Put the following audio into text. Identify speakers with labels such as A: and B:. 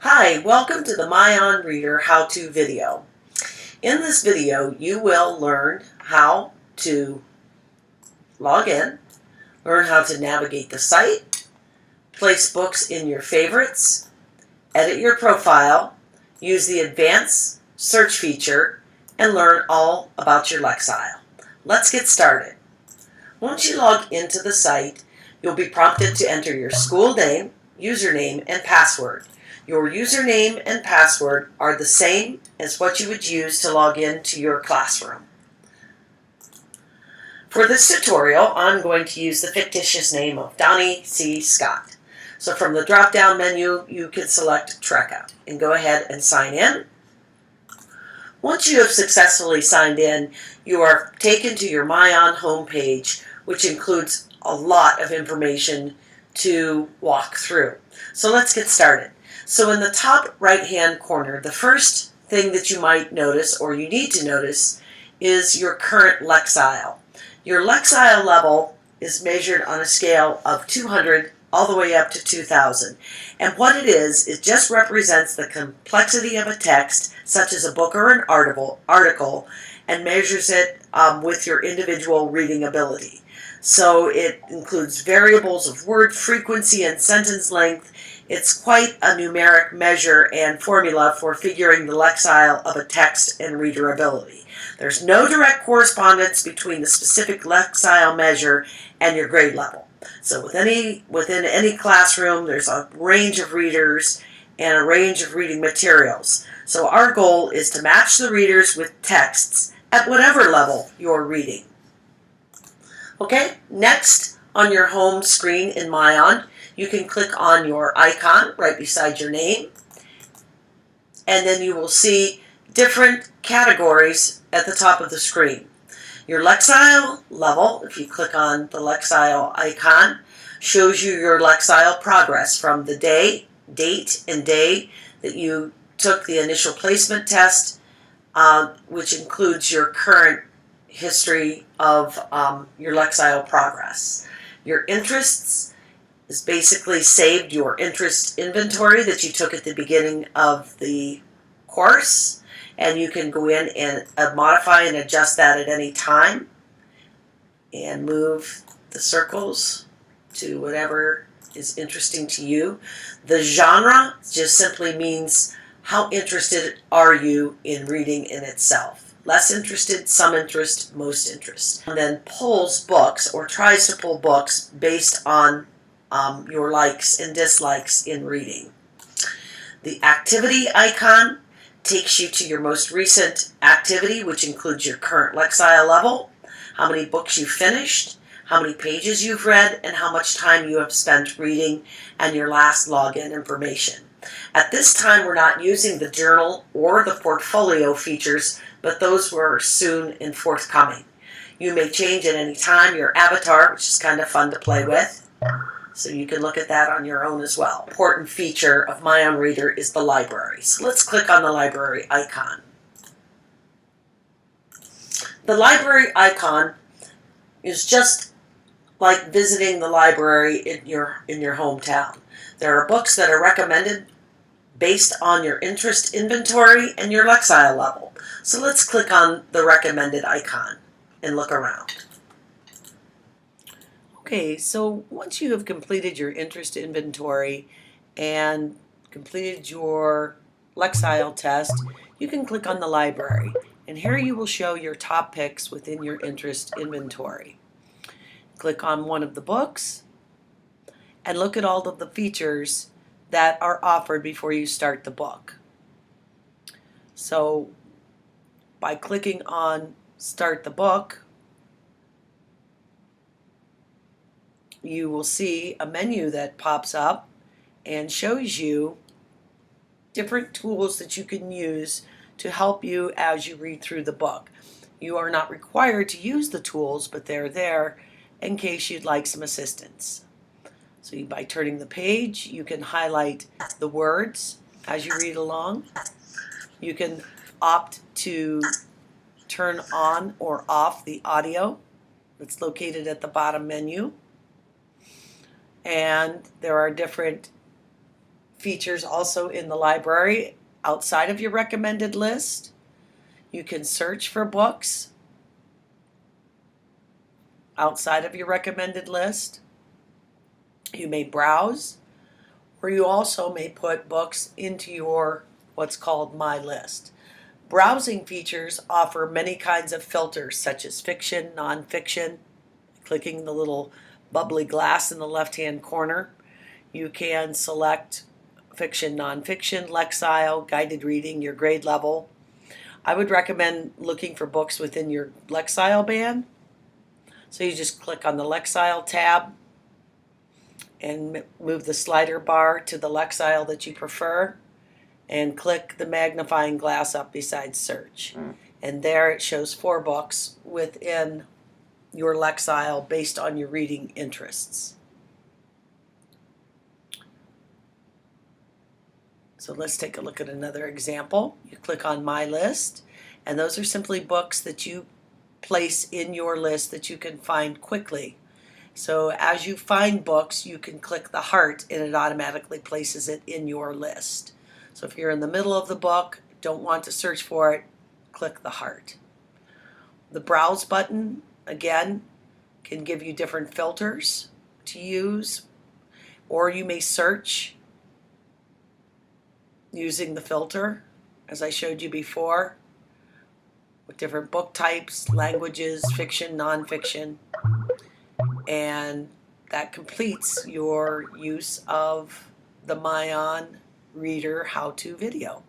A: Hi, welcome to the myOn Reader how-to video. In this video, you will learn how to log in, learn how to navigate the site, place books in your favorites, edit your profile, use the advanced search feature, and learn all about your Lexile. Let's get started. Once you log into the site, you'll be prompted to enter your school name, username, and password. Your username and password are the same as what you would use to log in to your classroom. For this tutorial, I'm going to use the fictitious name of Donnie C. Scott. So from the drop-down menu, you can select Checkout and go ahead and sign in. Once you have successfully signed in, you are taken to your myOn homepage, which includes a lot of information to walk through. So let's get started. So in the top right-hand corner, the first thing that you might notice, or you need to notice, is your current Lexile. Your Lexile level is measured on a scale of 200 all the way up to 2000. And what it is, it just represents the complexity of a text, such as a book or an article, and measures it with your individual reading ability. So it includes variables of word frequency and sentence length. It's quite a numeric measure and formula for figuring the Lexile of a text and reader ability. There's no direct correspondence between the specific Lexile measure and your grade level. So within any classroom, there's a range of readers and a range of reading materials. So our goal is to match the readers with texts at whatever level you're reading. Okay, next on your home screen in myOn, you can click on your icon right beside your name, and then you will see different categories at the top of the screen. Your Lexile level, if you click on the Lexile icon, shows you your Lexile progress from the date and day that you took the initial placement test, which includes your current history of your Lexile progress. Your interests is basically saved your interest inventory that you took at the beginning of the course, and you can go in and modify and adjust that at any time and move the circles to whatever is interesting to you. The genre just simply means how interested are you in reading in itself. Less interested, some interest, most interest. And then pulls books or tries to pull books based on your likes and dislikes in reading. The activity icon takes you to your most recent activity, which includes your current Lexile level, how many books you finished, how many pages you've read, and how much time you have spent reading, and your last login information. At this time, we're not using the journal or the portfolio features, but those were soon and forthcoming. You may change at any time your avatar, which is kind of fun to play with, so you can look at that on your own as well. Important feature of myOn Reader is the library. So let's click on the library icon. The library icon is just like visiting the library in your hometown. There are books that are recommended based on your interest inventory and your Lexile level. So let's click on the recommended icon and look around. Okay, so once you have completed your interest inventory and completed your Lexile test, you can click on the library, and here you will show your top picks within your interest inventory. Click on one of the books and look at all of the features that are offered before you start the book. So by clicking on Start the Book, you will see a menu that pops up and shows you different tools that you can use to help you as you read through the book. You are not required to use the tools, but they're there in case you'd like some assistance. So by turning the page, you can highlight the words as you read along. You can opt to turn on or off the audio that's located at the bottom menu. And there are different features also in the library outside of your recommended list. You can search for books outside of your recommended list. You may browse, or you also may put books into your what's called My List. Browsing features offer many kinds of filters, such as fiction, nonfiction. Clicking the little bubbly glass in the left-hand corner, you can select fiction, nonfiction, Lexile, guided reading, your grade level. I would recommend looking for books within your Lexile band. So you just click on the Lexile tab and move the slider bar to the Lexile that you prefer, and click the magnifying glass up beside search. And there it shows 4 books within your Lexile based on your reading interests. So let's take a look at another example. You click on My List, and those are simply books that you place in your list that you can find quickly. So as you find books, you can click the heart and it automatically places it in your list. So if you're in the middle of the book, don't want to search for it, click the heart. The Browse button, again, can give you different filters to use, or you may search using the filter, as I showed you before, with different book types, languages, fiction, nonfiction, and that completes your use of the myOn Reader how-to video.